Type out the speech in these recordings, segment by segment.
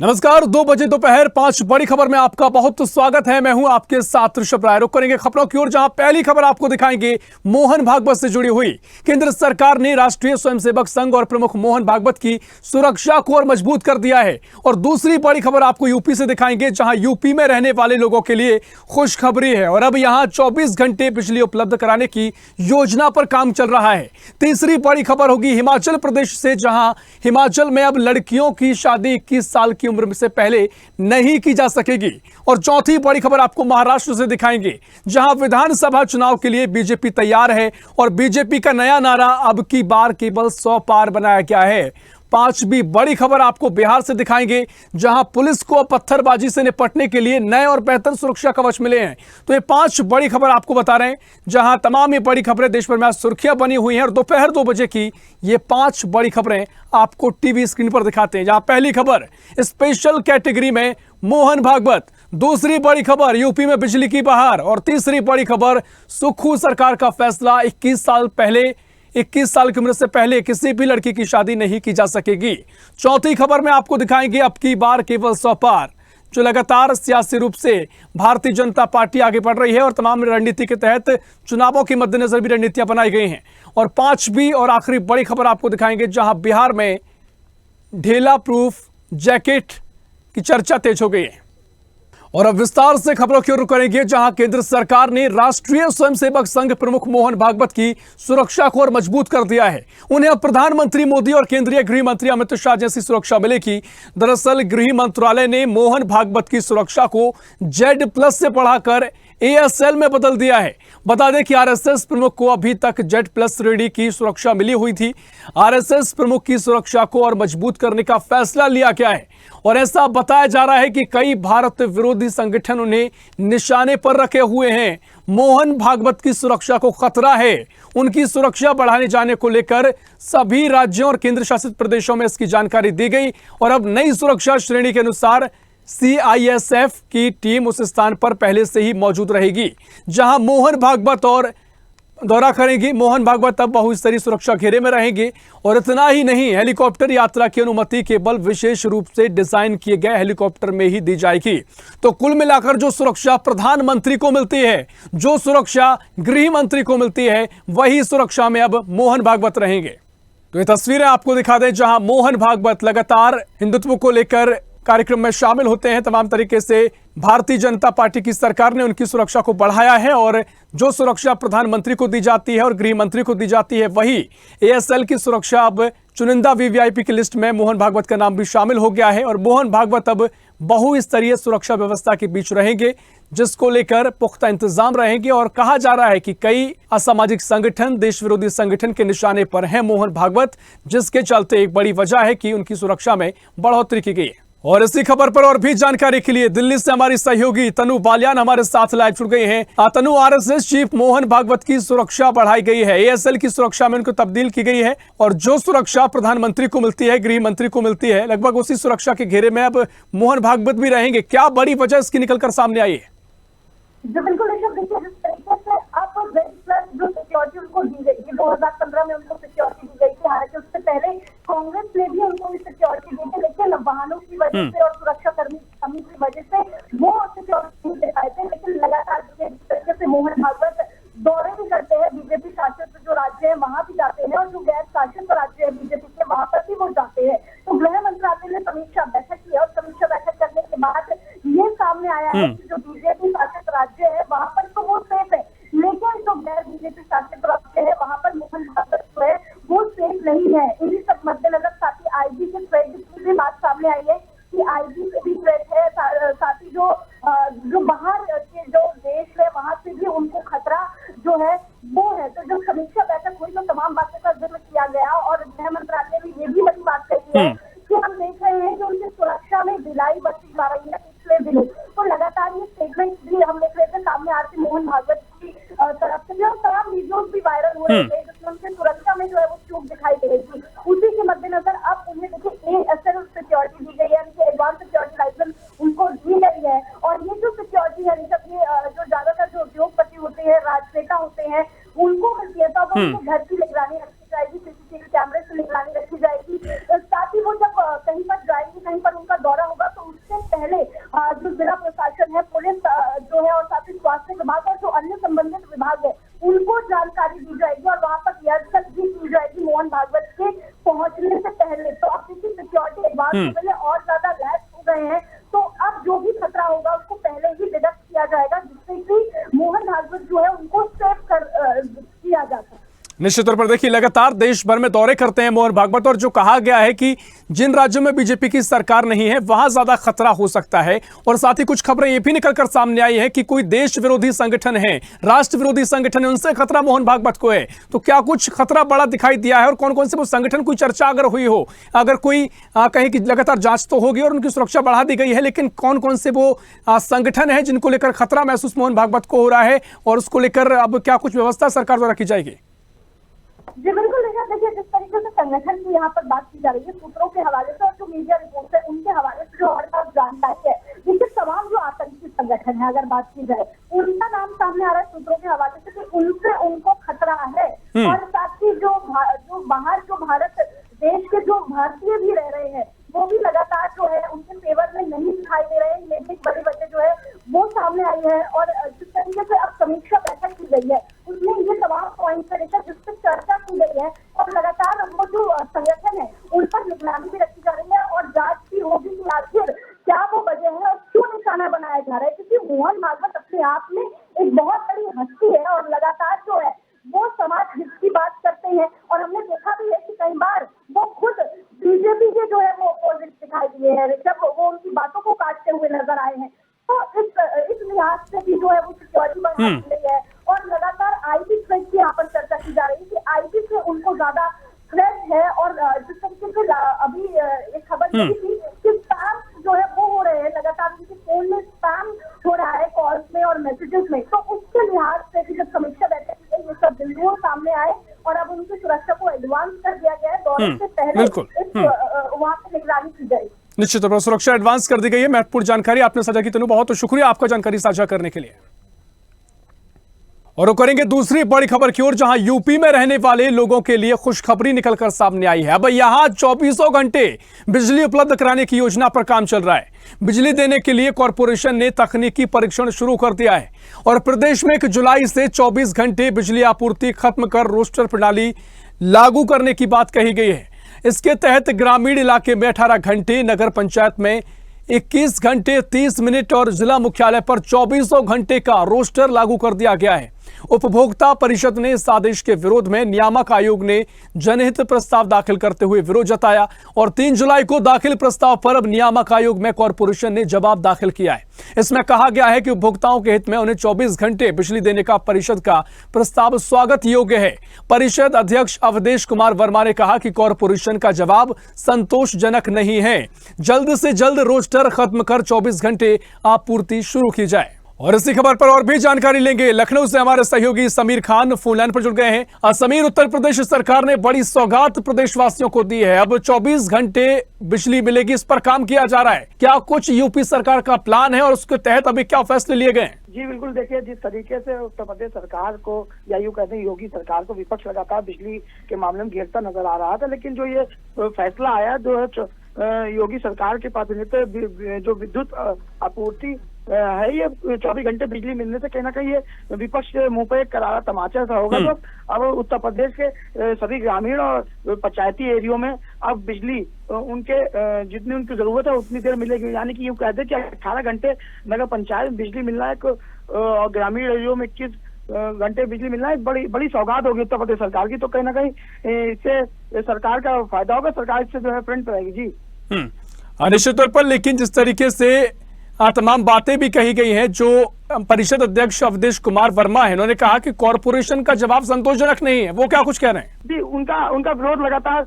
नमस्कार, 2 बजे दोपहर 5 बड़ी खबर में आपका बहुत स्वागत है। मैं हूं आपके साथ ऋषभ राय। रुक करेंगे खबरों की ओर, जहां पहली खबर आपको दिखाएंगे मोहन भागवत से जुड़ी हुई। केंद्र सरकार ने राष्ट्रीय स्वयंसेवक संघ और प्रमुख मोहन भागवत की सुरक्षा को और मजबूत कर दिया है। और दूसरी बड़ी खबर आपको यूपी से दिखाएंगे, जहां यूपी में रहने वाले लोगों के लिए खुशखबरी है और अब यहां 24 घंटे बिजली उपलब्ध कराने की योजना पर काम चल रहा है। तीसरी बड़ी खबर होगी हिमाचल प्रदेश से, जहां हिमाचल में अब लड़कियों की शादी 21 साल की उम्र से पहले नहीं की जा सकेगी। और चौथी बड़ी खबर आपको महाराष्ट्र से दिखाएंगे, जहां विधानसभा चुनाव के लिए बीजेपी तैयार है और बीजेपी का नया नारा अब की बार केवल 100 पार बनाया गया है। पांचवी बड़ी खबर आपको बिहार से दिखाएंगे, जहां पुलिस को पत्थरबाजी से निपटने के लिए नए और बेहतर सुरक्षा कवच मिले हैं। तो ये 5 बड़ी खबर आपको बता रहे हैं, जहां तमाम ये बड़ी खबरें देश भर में आज सुर्खियां बनी हुई हैं। और दोपहर 2 बजे की ये 5 बड़ी खबरें आपको टीवी स्क्रीन पर दिखाते हैं। जहां पहली खबर स्पेशल कैटेगरी में मोहन भागवत, दूसरी बड़ी खबर यूपी में बिजली की बहार और तीसरी बड़ी खबर सुक्खू सरकार का फैसला, 21 साल की उम्र से पहले किसी भी लड़की की शादी नहीं की जा सकेगी। चौथी खबर में आपको दिखाएंगे अब की बार केवल 100 पार, जो लगातार सियासी रूप से भारतीय जनता पार्टी आगे बढ़ रही है और तमाम रणनीति के तहत चुनावों के मद्देनजर भी रणनीतियां बनाई गई हैं। और पांचवी और आखिरी बड़ी खबर आपको दिखाएंगे, जहां बिहार में ढेला प्रूफ जैकेट की चर्चा तेज हो गई है। और अब विस्तार से खबरों की ओर करेंगे, जहां केंद्र सरकार ने राष्ट्रीय स्वयंसेवक संघ प्रमुख मोहन भागवत की सुरक्षा को और मजबूत कर दिया है। उन्हें अब प्रधानमंत्री मोदी और केंद्रीय गृह मंत्री अमित शाह जैसी सुरक्षा मिलेगी। दरअसल गृह मंत्रालय ने मोहन भागवत की सुरक्षा को Z+ से बढ़ाकर ASL में बदल दिया है। बता दें कि RSS प्रमुख को अभी तक Z+ श्रेणी की सुरक्षा मिली हुई थी। RSS प्रमुख की सुरक्षा को और मजबूत करने का फैसला लिया गया है और ऐसा बताया जा रहा है कि कई भारत विरोधी संगठन उन्हें निशाने पर रखे हुए हैं। मोहन भागवत की सुरक्षा को खतरा है। उनकी सुरक्षा बढ़ाने जाने को लेकर सभी राज्यों और केंद्र शासित प्रदेशों में इसकी जानकारी दी गई और अब नई सुरक्षा श्रेणी के अनुसार CISF की टीम उस स्थान पर पहले से ही मौजूद रहेगी जहां मोहन भागवत और दौरा करेंगी। मोहन भागवत अब बहुस्तरीय सुरक्षा घेरे में रहेंगे और इतना ही नहीं, हेलीकॉप्टर यात्रा की अनुमति केवल विशेष रूप से डिजाइन किए गए हेलीकॉप्टर में ही दी जाएगी। तो कुल मिलाकर जो सुरक्षा प्रधानमंत्री को मिलती है, जो सुरक्षा गृह मंत्री को मिलती है, वही सुरक्षा में अब मोहन भागवत रहेंगे। तो ये तस्वीरें आपको दिखा दें, जहां मोहन भागवत लगातार हिंदुत्व को लेकर कार्यक्रम में शामिल होते हैं। तमाम तरीके से भारतीय जनता पार्टी की सरकार ने उनकी सुरक्षा को बढ़ाया है और जो सुरक्षा प्रधानमंत्री को दी जाती है और गृह मंत्री को दी जाती है, वही ASL की सुरक्षा अब चुनिंदा VVIP की लिस्ट में मोहन भागवत का नाम भी शामिल हो गया है। और मोहन भागवत अब बहुस्तरीय सुरक्षा व्यवस्था के बीच रहेंगे, जिसको लेकर पुख्ता इंतजाम रहेंगे। और कहा जा रहा है कि कई असामाजिक संगठन, देश विरोधी संगठन के निशाने पर हैं मोहन भागवत, जिसके चलते एक बड़ी वजह है कि उनकी सुरक्षा में बढ़ोतरी की गई है। और इसी खबर पर और भी जानकारी के लिए दिल्ली से हमारी सहयोगी तनु बालियान हमारे साथ लाइव जुड़ गई हैं। तनु, RSS चीफ मोहन भागवत की सुरक्षा बढ़ाई गई है, ASL की सुरक्षा में उनको तब्दील की गई है और जो सुरक्षा प्रधानमंत्री को मिलती है, गृह मंत्री को मिलती है, लगभग उसी सुरक्षा के घेरे में अब मोहन भागवत भी रहेंगे। क्या बड़ी वजह इसकी निकलकर सामने आई है? जो बिल्कुल जिस तरीके से अब जो सिक्योरिटी उनको दी गई थी, 2015 में उनको सिक्योरिटी दी गई थी। हालांकि उससे पहले कांग्रेस ने भी उनको सिक्योरिटी दी थी, लेकिन वाहनों की वजह से और सुरक्षा कर्मी की कमी की वजह से वो सिक्योरिटी नहीं दे पाए थे। लेकिन लगातार जिस तरीके से मोहन भागवत दौरे भी करते हैं, बीजेपी शासित जो राज्य है वहां भी जाते हैं और जो गैर शासित राज्य है बीजेपी के, वहां पर भी वो जाते हैं। तो गृह मंत्रालय ने समीक्षा बैठक की और समीक्षा बैठक करने के बाद ये सामने आया है कि जो बीजेपी शासित राज्य है वहां पर तो वो सेफ है, लेकिन जो गैर बीजेपी शासित राज्य है वहां पर मोहन भागवत जो है वो सेफ नहीं है। इन्हीं सब मद्देनजर साथ ही IG के थ्रेड की भी बात सामने आई है कि IG के भी थ्रेड है, साथ ही जो बाहर के जो देश है वहां से भी उनको खतरा जो है वो है। तो जब समीक्षा बैठक हुई तो तमाम बातों का जिक्र किया गया और गृह मंत्रालय ने ये भी बड़ी बात कही है कि हम देख रहे हैं कि उनकी सुरक्षा में ढिलाई बरती जा रही है पिछले दिनों। तो लगातार ये स्टेटमेंट भी हम देख रहे थे सामने आ रही थी मोहन भागवत की तरफ से, और तमाम वीडियोज भी वायरल हो रहे थे जिसमें उनकी सुरक्षा में जो है वो चूक दिखाई दे रही थी। उसी के मद्देनजर अब उन्हें देखिए ASL सिक्योरिटी दी गई है, उनकी एडवांस सिक्योरिटी लाइसेंस उनको दी गई है। और ये जो सिक्योरिटी है, जो ज्यादातर जो उद्योगपति होते हैं, राजनेता होते हैं, उनको मिलती है। तो अब उनके घर की निगरानी रखी जाएगी, CCTV कैमरे से निगरानी रखी जाएगी। साथ ही वो बहुत ज्यादा लैस हो गए हैं, तो अब जो भी खतरा होगा उसको पहले ही डिडक्ट किया जाएगा, जिससे कि मोहन भागवत जो है उनको सेव किया जा सके। निश्चित तौर पर देखिए, लगातार देश भर में दौरे करते हैं मोहन भागवत, और जो कहा गया है कि जिन राज्यों में बीजेपी की सरकार नहीं है वहां ज्यादा खतरा हो सकता है, और साथ ही कुछ खबरें ये भी निकलकर सामने आई है कि कोई देश विरोधी संगठन है, राष्ट्र विरोधी संगठन है, उनसे खतरा मोहन भागवत को है। तो क्या कुछ खतरा बड़ा दिखाई दिया है, और कौन कौन से वो संगठन, कोई चर्चा अगर हुई हो, अगर कोई कहीं की लगातार जांच तो होगी और उनकी सुरक्षा बढ़ा दी गई है, लेकिन कौन कौन से वो संगठन है जिनको लेकर खतरा महसूस मोहन भागवत को हो रहा है, और उसको लेकर अब क्या कुछ व्यवस्था सरकार द्वारा की जाएगी? जी बिल्कुल, देखिए जिस तरीके से संगठन की यहाँ पर बात की जा रही है, सूत्रों के हवाले से और जो मीडिया रिपोर्ट है उनके हवाले से जो हमारे पास जानकारी है, देखिए तमाम जो आतंकी संगठन है अगर बात की जाए उनका नाम सामने आ रहा है सूत्रों के हवाले से कि उनसे उनको खतरा है। और साथ ही जो बाहर जो भारत देश के जो भारतीय भी रह रहे हैं वो भी लगातार जो है उनके फेवर में नहीं दिखाई दे रहे हैं। ये भी बड़ी वजह जो है वो सामने आई है, और जिस तरीके से अब समीक्षा बैठक की गई है उसमें ये तमाम पॉइंट है जिस पर चर्चा की गई है, और लगातार वो जो संगठन है उन पर निगरानी भी रखी जा रही है, और जांच भी होगी कि आखिर क्या वो वजह है और क्यों निशाना बनाया जा रहा है, क्योंकि मोहन भागवत अपने आप में एक बहुत बड़ी हस्ती है और लगातार जो है वो समाज हित की बात करते हैं। और हमने देखा भी है कि कई बार वो खुद बीजेपी के जो है वो अपोजिट दिखाई दिए हैं जब वो उनकी बातों को काटते हुए नजर आए हैं। तो इस लिहाज से भी जो है वो सिक्योरिटी बढ़ा रही है, और लगातार आईटी थ्रेट की यहाँ पर चर्चा की जा रही है कि आईटी से उनको ज्यादा थ्रेट है। और जिस तरीके से अभी एक खबर मिली थी कि स्पैम जो है वो हो रहे हैं, लगातार उनके फोन में स्पैम हो रहा है कॉल्स में और मैसेजेस में, तो उसके लिहाज से भी जब समीक्षा बैठक की गई ये सब बिंदु सामने आए, और अब उनकी सुरक्षा को एडवांस कर दिया गया है, दौरे से पहले वहाँ पे निगरानी की गई। निश्चित तौर पर सुरक्षा एडवांस कर दी गई है। महत्वपूर्ण जानकारी आपने साझा की, तनु बहुत शुक्रिया आपका जानकारी साझा करने के लिए। और करेंगे दूसरी बड़ी खबर की ओर, जहां यूपी में रहने वाले लोगों के लिए खुशखबरी निकलकर सामने आई है। अब यहां 24 घंटे बिजली उपलब्ध कराने की योजना पर काम चल रहा है। बिजली देने के लिए कॉरपोरेशन ने तकनीकी परीक्षण शुरू कर दिया है, और प्रदेश में 1 जुलाई से 24 घंटे बिजली आपूर्ति खत्म कर रोस्टर प्रणाली लागू करने की बात कही गई है। इसके तहत ग्रामीण इलाके में 18 घंटे, नगर पंचायत में 21 घंटे 30 मिनट और जिला मुख्यालय पर 24 घंटे का रोस्टर लागू कर दिया गया है। उपभोक्ता परिषद ने इस आदेश के विरोध में नियामक आयोग ने जनहित प्रस्ताव दाखिल करते हुए विरोध जताया, और 3 जुलाई को दाखिल प्रस्ताव पर अब नियामक आयोग में कॉरपोरेशन ने जवाब दाखिल किया है। इसमें कहा गया है कि उपभोक्ताओं के हित में उन्हें 24 घंटे बिजली देने का परिषद का प्रस्ताव स्वागत योग्य है। परिषद अध्यक्ष अवधेश कुमार वर्मा ने कहा कि कॉरपोरेशन का जवाब संतोषजनक नहीं है, जल्द से जल्द रोस्टर खत्म कर 24 घंटे आपूर्ति शुरू की जाए। और इसी खबर पर और भी जानकारी लेंगे। लखनऊ से हमारे सहयोगी समीर खान फोन लाइन पर जुड़ गए हैं। समीर, उत्तर प्रदेश सरकार ने बड़ी सौगात प्रदेशवासियों को दी है। अब 24 घंटे बिजली मिलेगी, इस पर काम किया जा रहा है। क्या कुछ यूपी सरकार का प्लान है और उसके तहत अभी क्या फैसले लिए गए? जी बिल्कुल, देखिए जिस तरीके से उत्तर प्रदेश सरकार को, या यूँ कहते हैं योगी सरकार को, विपक्ष लगातार बिजली के मामले में घेरता नजर आ रहा था, लेकिन जो ये फैसला आया जो है योगी सरकार के प्रातिनिध्य जो विद्युत आपूर्ति है, ये 24 घंटे बिजली मिलने से कहीं ना कहीं ये विपक्ष के मुंह पे एक करारा तमाचा सा होगा। तो अब उत्तर प्रदेश के सभी ग्रामीण और पंचायती एरियो में अब बिजली उनके जितनी उनकी जरूरत है उतनी देर मिलेगी। यानी कि यूँ कहते हैं कि 18 घंटे नगर पंचायत बिजली मिलना है, और ग्रामीण एरियो में 21 घंटे बिजली मिलना एक बड़ी सौगात होगी उत्तर प्रदेश सरकार की। तो कहीं ना कहीं इससे सरकार का फायदा होगा, सरकार इससे जो है फ्रंट पे रहेगी। जी निश्चित तौर पर, लेकिन जिस तरीके से तमाम बातें भी कही गई हैं, जो परिषद अध्यक्ष अवधेश कुमार वर्मा है, उन्होंने कहा कि कॉरपोरेशन का जवाब संतोषजनक नहीं है। वो क्या कुछ कह रहे हैं? जी, उनका विरोध लगातार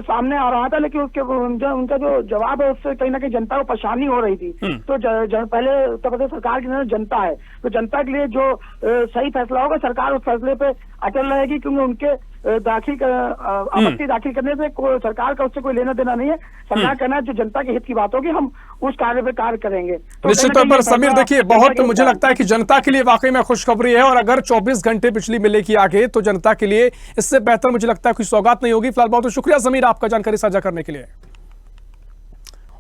सामने आ रहा था, लेकिन उनका जो जवाब है उससे कहीं ना कहीं जनता को परेशानी हो रही थी। तो पहले उत्तर प्रदेश सरकार की जनता है, तो जनता के लिए जो सही फैसला होगा सरकार उस फैसले पे अटल रहेगी, क्योंकि उनके आपत्ति दाखिल करने से सरकार का उससे कोई लेना देना नहीं है। सरकार कहना है जो जनता के हित की बात होगी हम उस कार्य पे कार्य करेंगे। तो निश्चित तौर पर समीर, देखिए बहुत मुझे लगता है कि जनता के लिए वाकई में खुशखबरी है, और अगर 24 घंटे बिजली मिलेगी आगे तो जनता के लिए इससे बेहतर मुझे लगता है कोई सौगात नहीं होगी। फिलहाल बहुत शुक्रिया समीर आपका जानकारी साझा करने के लिए।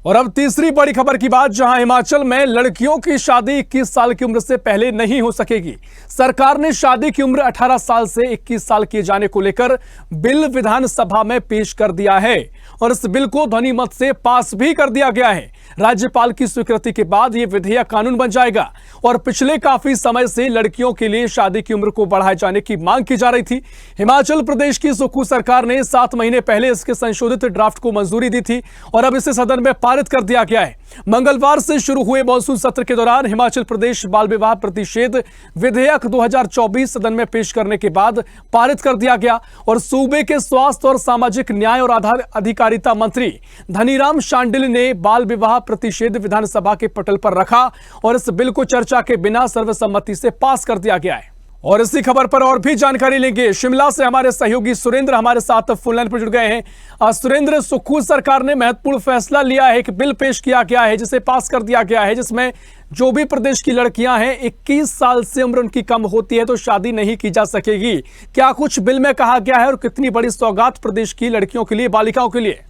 और अब तीसरी बड़ी खबर की बात, जहां हिमाचल में लड़कियों की शादी 21 साल की उम्र से पहले नहीं हो सकेगी। सरकार ने शादी की उम्र 18 साल से 21 साल किए जाने को लेकर बिल विधानसभा में पेश कर दिया है। और इस बिल को ध्वनि मत से पास भी कर दिया गया है। राज्यपाल की स्वीकृति के बाद यह विधेयक कानून बन जाएगा। और पिछले काफी समय से लड़कियों के लिए शादी की उम्र को बढ़ाए जाने की मांग की जा रही थी। हिमाचल प्रदेश की सुक्खू सरकार ने 7 महीने पहले इसके संशोधित ड्राफ्ट को मंजूरी दी थी और अब इसे सदन में पारित कर दिया गया है। मंगलवार से शुरू हुए मॉनसून सत्र के दौरान हिमाचल प्रदेश बाल विवाह प्रतिषेध विधेयक 2024 सदन में पेश करने के बाद पारित कर दिया गया और सूबे के स्वास्थ्य और सामाजिक न्याय और आधार अधिकारिता मंत्री धनीराम शांडिल ने बाल विवाह प्रतिषेध विधानसभा के पटल पर रखा और इस बिल को चर्चा के बिना सर्वसम्मति से पास कर दिया गया है। और इसी खबर पर और भी जानकारी लेंगे। शिमला से हमारे सहयोगी सुरेंद्र हमारे साथ फोन लाइन पर जुड़ गए हैं। सुरेंद्र, सुक्खू सरकार ने महत्वपूर्ण फैसला लिया है, एक बिल पेश किया गया है जिसे पास कर दिया गया है, जिसमें जो भी प्रदेश की लड़कियां हैं 21 साल से उम्र उनकी कम होती है तो शादी नहीं की जा सकेगी। क्या कुछ बिल में कहा गया है और कितनी बड़ी सौगात प्रदेश की लड़कियों के लिए, बालिकाओं के लिए?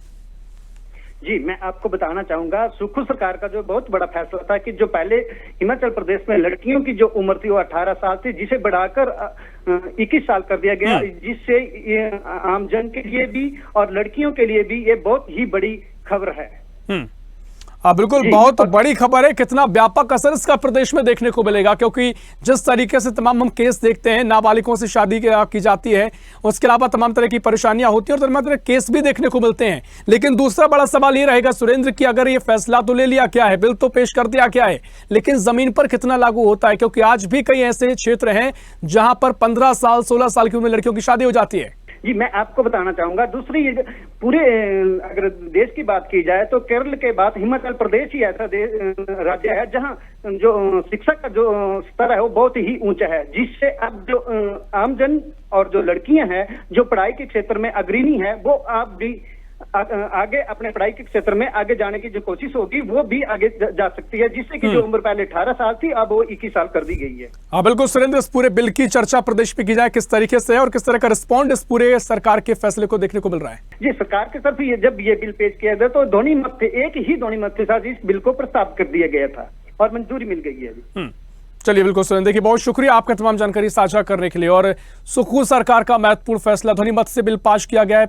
जी, मैं आपको बताना चाहूंगा, सुक्खू सरकार का जो बहुत बड़ा फैसला था कि जो पहले हिमाचल प्रदेश में लड़कियों की जो उम्र थी वो 18 साल थी, जिसे बढ़ाकर 21 साल कर दिया गया, जिससे ये आम जन के लिए भी और लड़कियों के लिए भी ये बहुत ही बड़ी खबर है। बिल्कुल, बहुत बड़ी खबर है। कितना व्यापक असर इसका प्रदेश में देखने को मिलेगा, क्योंकि जिस तरीके से तमाम हम केस देखते हैं, नाबालिगों से शादी की जाती है, उसके अलावा तमाम तरह की परेशानियां होती हैं और तमाम तरह के केस भी देखने को मिलते हैं। लेकिन दूसरा बड़ा सवाल ये रहेगा सुरेंद्र कि अगर ये फैसला तो ले लिया क्या है, बिल तो पेश कर दिया क्या है, लेकिन जमीन पर कितना लागू होता है, क्योंकि आज भी कई ऐसे क्षेत्र हैं जहां पर 15 साल 16 साल की उम्र में लड़कियों की शादी हो जाती है। जी, मैं आपको बताना चाहूंगा, दूसरी पूरे अगर देश की बात की जाए तो केरल के बाद हिमाचल प्रदेश ही ऐसा राज्य है जहां जो शिक्षा का जो स्तर है वो बहुत ही ऊंचा है, जिससे अब जो आमजन और जो लड़कियां हैं जो पढ़ाई के क्षेत्र में अग्रणी है वो आप भी आगे अपने पढ़ाई के क्षेत्र में आगे जाने की जो कोशिश होगी वो भी आगे जा सकती है, जिससे कि जो उम्र पहले 18 साल थी अब वो 21 साल कर दी गई है। हाँ बिल्कुल सुरेंद्र, इस पूरे बिल की चर्चा प्रदेश पे की जाए, किस तरीके से है और किस तरह का रिस्पॉन्ड इस पूरे सरकार के फैसले को देखने को मिल रहा है? जी, सरकार की तरफ जब ये बिल पेश किया गया तो ध्वनि मत थे, एक ही ध्वनि मत के साथ इस बिल को प्रस्ताव कर दिया गया था और मंजूरी मिल गई है। चलिए, बिल्कुल सुरेंद्र, देखिए बहुत शुक्रिया आपका तमाम जानकारी साझा करने के लिए। और सुक्खू सरकार का महत्वपूर्ण फैसला, ध्वनि मत से बिल पास किया गया है,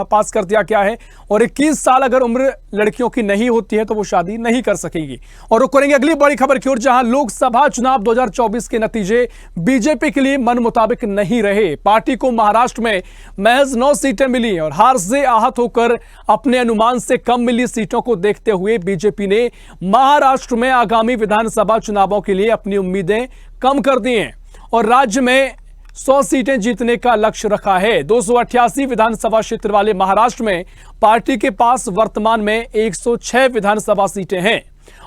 पास कर दिया गया है और 21 साल अगर उम्र लड़कियों की नहीं होती है तो वो शादी नहीं कर सकेंगी। और रुक करेंगे अगली बड़ी खबर की ओर, जहां लोकसभा चुनाव 2024 के नतीजे बीजेपी के लिए मन मुताबिक नहीं रहे। पार्टी को महाराष्ट्र में महज 9 सीटें मिली और हार से आहत होकर अपने अनुमान से कम मिली सीटों को देखते हुए बीजेपी ने महाराष्ट्र में आगामी विधानसभा चुनावों के लिए अपनी उम्मीदें कम कर दी हैं और राज्य में 100 सीटें जीतने का लक्ष्य रखा है। 288 विधानसभा क्षेत्र वाले महाराष्ट्र में पार्टी के पास वर्तमान में 106 विधानसभा सीटें हैं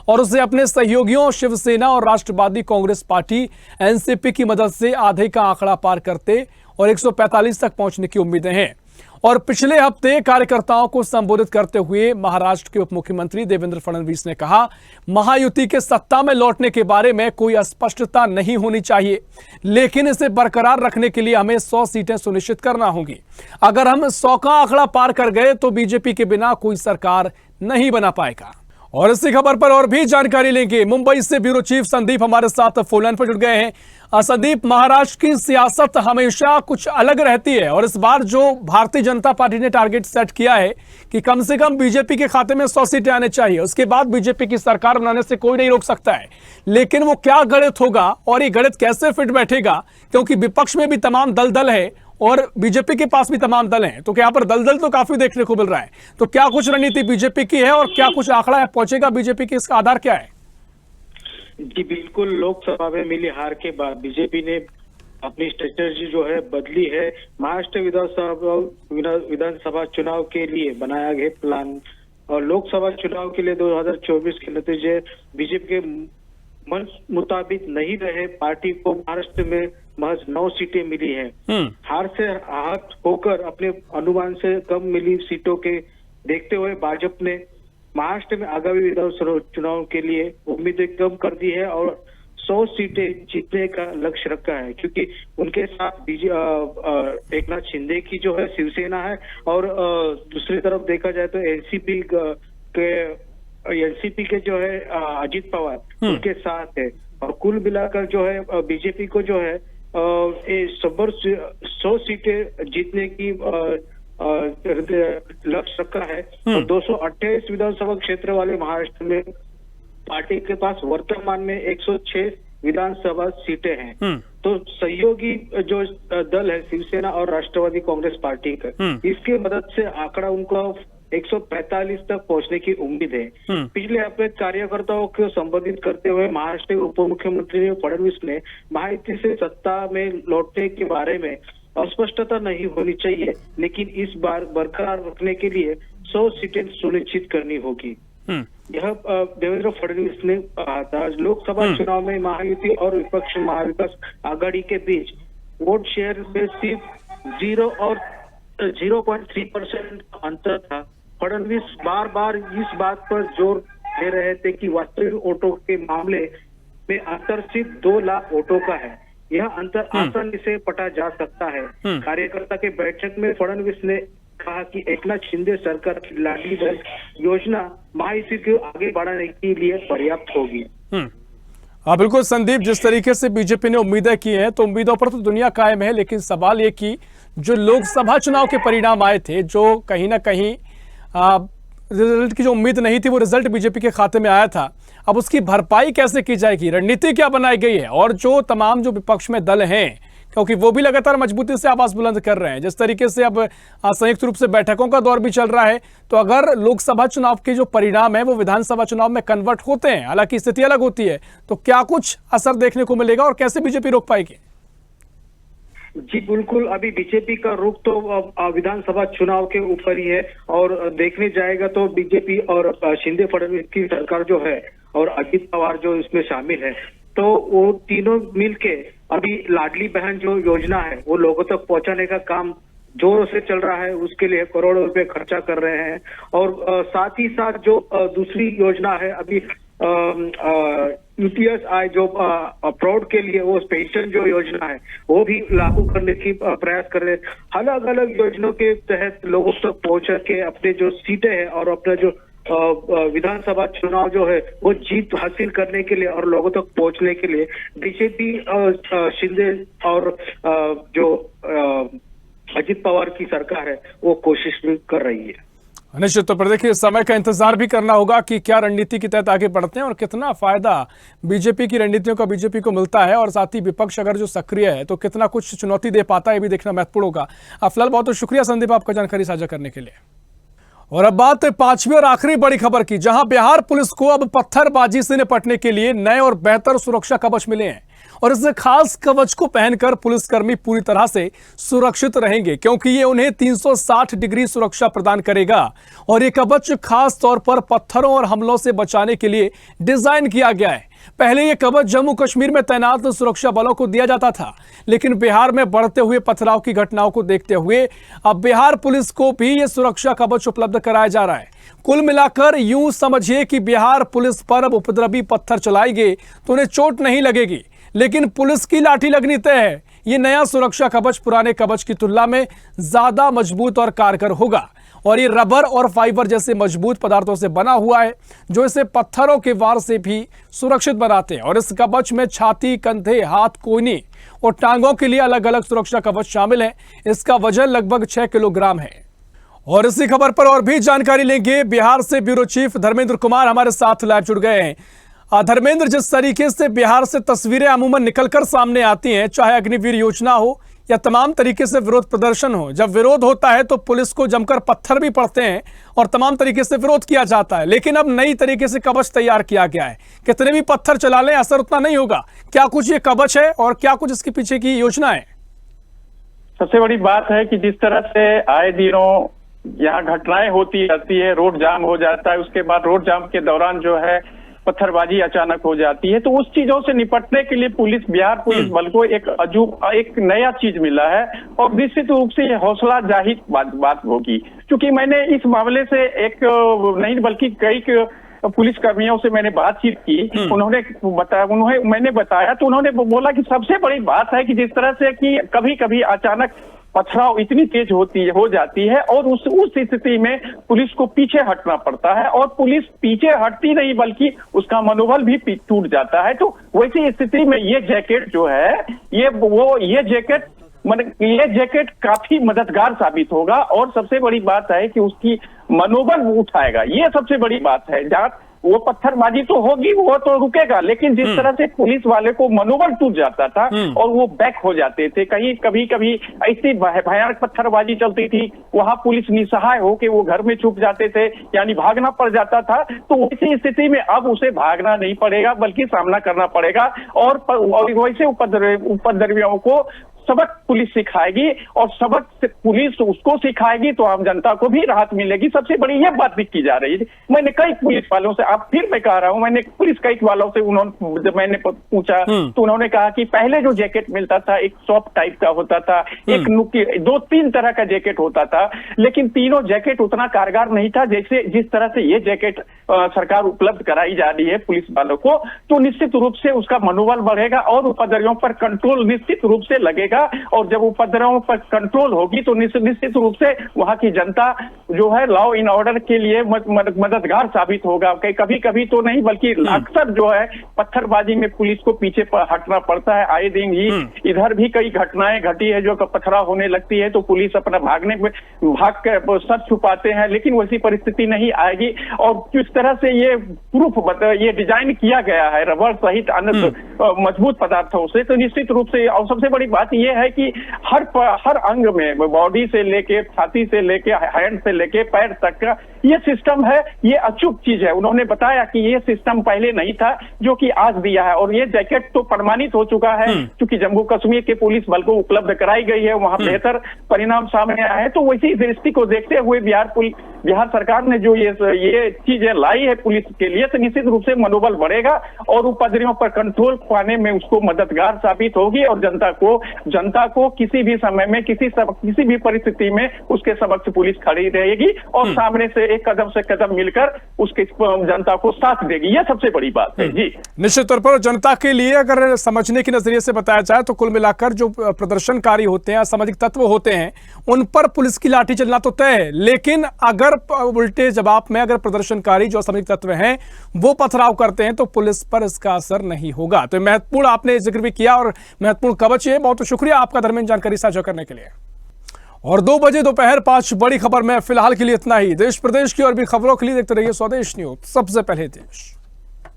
और उसे अपने सहयोगियों शिवसेना और राष्ट्रवादी कांग्रेस पार्टी एनसीपी की मदद से आधे का आंकड़ा पार करते और 145 तक पहुंचने की उम्मीदें हैं। और पिछले हफ्ते कार्यकर्ताओं को संबोधित करते हुए महाराष्ट्र के उप मुख्यमंत्री देवेंद्र फडणवीस ने कहा, महायुति के सत्ता में लौटने के बारे में कोई अस्पष्टता नहीं होनी चाहिए, लेकिन इसे बरकरार रखने के लिए हमें 100 सीटें सुनिश्चित करना होंगी। अगर हम 100 का आंकड़ा पार कर गए तो बीजेपी के बिना कोई सरकार नहीं बना पाएगा। और इसी खबर पर और भी जानकारी लेंगे। मुंबई से ब्यूरो चीफ संदीप हमारे साथ फोन लाइन पर जुड़ गए हैं। संदीप, महाराष्ट्र की सियासत हमेशा कुछ अलग रहती है और इस बार जो भारतीय जनता पार्टी ने टारगेट सेट किया है कि कम से कम बीजेपी के खाते में 100 सीटें आने चाहिए, उसके बाद बीजेपी की सरकार बनाने से कोई नहीं रोक सकता है। लेकिन वो क्या गणित होगा और ये गणित कैसे फिट बैठेगा, क्योंकि विपक्ष में भी तमाम दल है और बीजेपी के पास भी तमाम दल हैं, तो यहाँ पर दल तो काफी देखने को मिल रहा है। तो क्या कुछ रणनीति बीजेपी की है और क्या कुछ आंकड़ा पहुंचेगा बीजेपी के, इसका आधार क्या है? जी बिल्कुल, लोकसभा में मिली हार के बाद बीजेपी ने अपनी स्ट्रेटेजी जो है बदली है। महाराष्ट्र विधानसभा चुनाव के लिए बनाया गया प्लान और लोकसभा चुनाव के लिए 2024 के नतीजे बीजेपी के मन मुताबिक नहीं रहे। पार्टी को महाराष्ट्र में महज 9 सीटें मिली हैं। हार से आहत होकर अपने अनुमान से कम मिली सीटों के देखते हुए भाजपा ने महाराष्ट्र में आगामी विधानसभा चुनाव के लिए उम्मीदें कम कर दी है और 100 सीटें जीतने का लक्ष्य रखा है, क्योंकि उनके साथ एकनाथ शिंदे की जो है शिवसेना है और दूसरी तरफ देखा जाए तो एनसीपी के जो है अजीत पवार उनके साथ है और कुल मिलाकर जो है बीजेपी को जो है 100 सीटें जीतने की लक्ष्य रखा है। और 228 विधानसभा क्षेत्र वाले महाराष्ट्र में पार्टी के पास वर्तमान में 106 विधानसभा सीटें हैं। तो सहयोगी जो दल है शिवसेना और राष्ट्रवादी कांग्रेस पार्टी का, इसकी मदद से आंकड़ा उनको 145 तक पहुंचने की उम्मीद है। पिछले हफ्ते कार्यकर्ताओं को संबोधित करते हुए महाराष्ट्र के उप मुख्यमंत्री फडणवीस ने महायुति से सत्ता में लौटने के बारे में अस्पष्टता नहीं होनी चाहिए, लेकिन इस बार बरकरार रखने के लिए 100 सीटें सुनिश्चित करनी होगी। यह देवेंद्र फडणवीस ने कहा था। लोकसभा चुनाव में महायुति और विपक्ष महाविकास आघाड़ी के बीच वोट शेयर में सिर्फ 0.3% अंतर था। फडणवीस बार बार इस बात पर जोर दे रहे थे कि वास्तविक वोटों के मामले में अंतर सिर्फ 2 लाख वोटों का है। यह अंतर आसानी से पटा जा सकता है। कार्यकर्ता के बैठक में फडणवीस ने कहा कि एकनाथ शिंदे सरकार की लाडली बहन योजना महायुति को आगे बढ़ाने के लिए पर्याप्त होगी। हाँ बिल्कुल संदीप, जिस तरीके से बीजेपी ने उम्मीदें की हैं तो उम्मीदों पर तो दुनिया कायम है, लेकिन सवाल ये कि जो लोकसभा चुनाव के परिणाम आए थे, जो कहीं ना कहीं रिजल्ट की जो उम्मीद नहीं थी वो रिजल्ट बीजेपी के खाते में आया था। अब उसकी भरपाई कैसे की जाएगी, रणनीति क्या बनाई गई है, और जो तमाम जो विपक्ष में दल हैं, क्योंकि वो भी लगातार मजबूती से आवाज बुलंद कर रहे हैं, जिस तरीके से अब संयुक्त रूप से बैठकों का दौर भी चल रहा है, तो अगर लोकसभा चुनाव के जो परिणाम है वो विधानसभा चुनाव में कन्वर्ट होते हैं, हालांकि स्थिति अलग होती है, तो क्या कुछ असर देखने को मिलेगा और कैसे बीजेपी रोक पाएगी? जी बिल्कुल, अभी बीजेपी का रुख तो विधानसभा चुनाव के ऊपर ही है, और देखने जाएगा तो बीजेपी और शिंदे फडणवीस की सरकार जो है और अजित पवार जो इसमें शामिल है, तो वो तीनों मिलके अभी लाडली बहन जो योजना है वो लोगों तक पहुंचाने का काम जोरों से चल रहा है। उसके लिए करोड़ों रुपए खर्चा कर रहे हैं, और साथ ही साथ जो दूसरी योजना है अभी यूटीएसआई जो फ्रॉड के लिए वो पेंशन जो योजना है वो भी लागू करने की प्रयास कर रहे हैं। अलग अलग योजनाओं के तहत लोगों तक पहुंच के अपने जो सीटें हैं और अपना जो विधानसभा चुनाव जो है वो जीत हासिल करने के लिए और लोगों तक पहुंचने के लिए बीजेपी शिंदे और जो अजित पवार की सरकार है वो कोशिश भी कर रही है। निश्चित तौर पर देखिए, समय का इंतजार भी करना होगा कि क्या रणनीति के तहत आगे बढ़ते हैं और कितना फायदा बीजेपी की रणनीतियों का बीजेपी को मिलता है, और साथ ही विपक्ष अगर जो सक्रिय है तो कितना कुछ चुनौती दे पाता है, ये भी देखना महत्वपूर्ण होगा। फिलहाल बहुत बहुत शुक्रिया संदीप आपका जानकारी साझा करने के लिए। और अब बात पांचवी और आखिरी बड़ी खबर की, जहां बिहार पुलिस को अब पत्थरबाजी से निपटने के लिए नए और बेहतर सुरक्षा कवच मिले हैं, और इस खास कवच को पहनकर पुलिसकर्मी पूरी तरह से सुरक्षित रहेंगे, क्योंकि ये उन्हें 360 डिग्री सुरक्षा प्रदान करेगा। और ये कवच खास तौर पर पत्थरों और हमलों से बचाने के लिए डिजाइन किया गया है। पहले यह कवच जम्मू कश्मीर में तैनात सुरक्षा बलों को दिया जाता था, लेकिन बिहार में बढ़ते हुए पथराव की घटनाओं को देखते हुए अब बिहार पुलिस को भी यह सुरक्षा कवच उपलब्ध कराया जा रहा है। कुल मिलाकर यूं समझिए कि बिहार पुलिस पर अब उपद्रवी पत्थर चलाएंगे तो उन्हें चोट नहीं लगेगी, लेकिन पुलिस की लाठी लगनी तय है। यह नया सुरक्षा कवच पुराने कवच की तुलना में ज्यादा मजबूत और कारगर होगा, और ये रबर और फाइबर जैसे मजबूत पदार्थों से बना हुआ है, जो इसे पत्थरों के वार से भी सुरक्षित बनाते हैं। और इस कवच में छाती, कंधे, हाथ, कोहनी और टांगों के लिए अलग अलग सुरक्षा कवच शामिल है। इसका वजन लगभग 6 किलोग्राम है। और इसी खबर पर और भी जानकारी लेंगे। बिहार से ब्यूरो चीफ धर्मेंद्र कुमार हमारे साथ लाइव जुड़ गए हैं। धर्मेंद्र, जिस तरीके से बिहार से तस्वीरें अमूमन निकलकर सामने आती हैं, चाहे अग्निवीर योजना हो या तमाम तरीके से विरोध प्रदर्शन हो, जब विरोध होता है तो पुलिस को जमकर पत्थर भी पड़ते हैं और तमाम तरीके से विरोध किया जाता है, लेकिन अब नई तरीके से कवच तैयार किया गया है। कितने भी पत्थर चला लें असर उतना नहीं होगा। क्या कुछ ये कवच है और क्या कुछ इसके पीछे की योजना है? सबसे बड़ी बात है कि जिस तरह से आए दिनों यहाँ घटनाएं होती रहती है, रोड जाम हो जाता है, उसके बाद रोड जाम के दौरान जो है पत्थरबाजी अचानक हो जाती है, तो उस चीजों से निपटने के लिए बिहार पुलिस बल को एक नया चीज मिला है, और निश्चित रूप से ये हौसला जाहिर बात होगी। क्योंकि मैंने इस मामले से नहीं बल्कि कई पुलिस कर्मियों से मैंने बातचीत की, मैंने बताया तो उन्होंने बोला कि सबसे बड़ी बात है कि जिस तरह से कि कभी कभी अचानक पथराव इतनी तेज हो जाती है, और उस स्थिति में पुलिस को पीछे हटना पड़ता है, और पुलिस पीछे हटती नहीं बल्कि उसका मनोबल भी टूट जाता है। तो वैसी स्थिति में ये जैकेट जो है ये जैकेट ये जैकेट काफी मददगार साबित होगा और सबसे बड़ी बात है कि उसकी मनोबल उठाएगा। ये सबसे बड़ी बात है। जहाँ वो पत्थरबाजी तो होगी, वो तो रुकेगा, लेकिन जिस तरह से पुलिस वाले को मनोबल टूट जाता था और वो बैक हो जाते थे, कहीं कभी कभी ऐसी भयानक पत्थरबाजी चलती थी, वहां पुलिस निसहाय हो के वो घर में छुप जाते थे, यानी भागना पड़ जाता था। तो ऐसी स्थिति में अब उसे भागना नहीं पड़ेगा बल्कि सामना करना पड़ेगा और वैसे उपद्रवियों को सबक पुलिस सिखाएगी और सबक से पुलिस उसको सिखाएगी तो आम जनता को भी राहत मिलेगी। सबसे बड़ी ये बात भी की जा रही है। मैंने कई पुलिस वालों से, आप फिर मैं कह रहा हूं, मैंने पुलिस कई वालों से उन्होंने, जब मैंने पूछा तो उन्होंने कहा कि पहले जो जैकेट मिलता था एक सॉफ्ट टाइप का होता था, एक नुकी, 2-3 तरह का जैकेट होता था, लेकिन तीनों जैकेट उतना कारगर नहीं था जैसे जिस तरह से ये जैकेट सरकार उपलब्ध कराई जा रही है पुलिस वालों को। तो निश्चित रूप से उसका मनोबल बढ़ेगा और उपद्रवियों पर कंट्रोल निश्चित रूप से लगेगा और जब उपद्रवों पर कंट्रोल होगी तो निश्चित रूप से वहां की जनता जो है लॉ इन ऑर्डर के लिए मददगार साबित होगा। कभी कभी तो नहीं बल्कि अक्सर जो है पत्थरबाजी में पुलिस को पीछे हटना पड़ता है। आए दिन ही इधर भी कई घटनाएं घटी है जो पथराव होने लगती है तो पुलिस अपना भाग कर सर छुपाते हैं, लेकिन वैसी परिस्थिति नहीं आएगी। और किस तरह से ये प्रूफ ये डिजाइन किया गया है रबर सहित अन्य मजबूत पदार्थों से, तो निश्चित रूप से। और सबसे बड़ी बात ये है कि हर अंग में, बॉडी से लेके छाती से लेके हैंड से लेके पैर तक का ये सिस्टम है। ये अचूक चीज है। उन्होंने बताया कि ये सिस्टम पहले नहीं था जो कि आज दिया है और ये जैकेट तो प्रमाणित हो चुका है क्योंकि जम्मू कश्मीर के पुलिस बल को उपलब्ध कराई गई है, वहां बेहतर परिणाम सामने आए हैं। तो वैसी दृष्टि को देखते हुए बिहार सरकार ने जो ये चीजें लाई है पुलिस के लिए, तो निश्चित रूप से मनोबल बढ़ेगा और उपद्रवियों पर कंट्रोल पाने में उसको मददगार साबित होगी और जनता को किसी भी समय में किसी भी परिस्थिति में उसके समक्ष पुलिस खड़ी रहेगी और सामने से एक कदम से कदम मिलकर उसके जनता को साथ देगी। यह सबसे बड़ी बात है जी। निश्चित तौर पर जनता के लिए अगर समझने के नजरिए से बताया जाए तो कुल मिलाकर जो प्रदर्शनकारी होते हैं, असामाजिक तत्व होते हैं, उन पर पुलिस की लाठी चलना तो तय है, लेकिन अगर उल्टे जवाब में अगर प्रदर्शनकारी जो असामाजिक तत्व हैं वो पथराव करते हैं तो पुलिस पर इसका असर नहीं होगा। तो महत्वपूर्ण आपने जिक्र भी किया और महत्वपूर्ण कवच है। बहुत शुक्रिया आपका धर्मेंद्र जानकारी साझा करने के लिए। और 2 बजे दोपहर 5 बड़ी खबर में फिलहाल के लिए इतना ही। देश प्रदेश की और भी खबरों के लिए देखते रहिए स्वदेश न्यूज, सबसे पहले देश।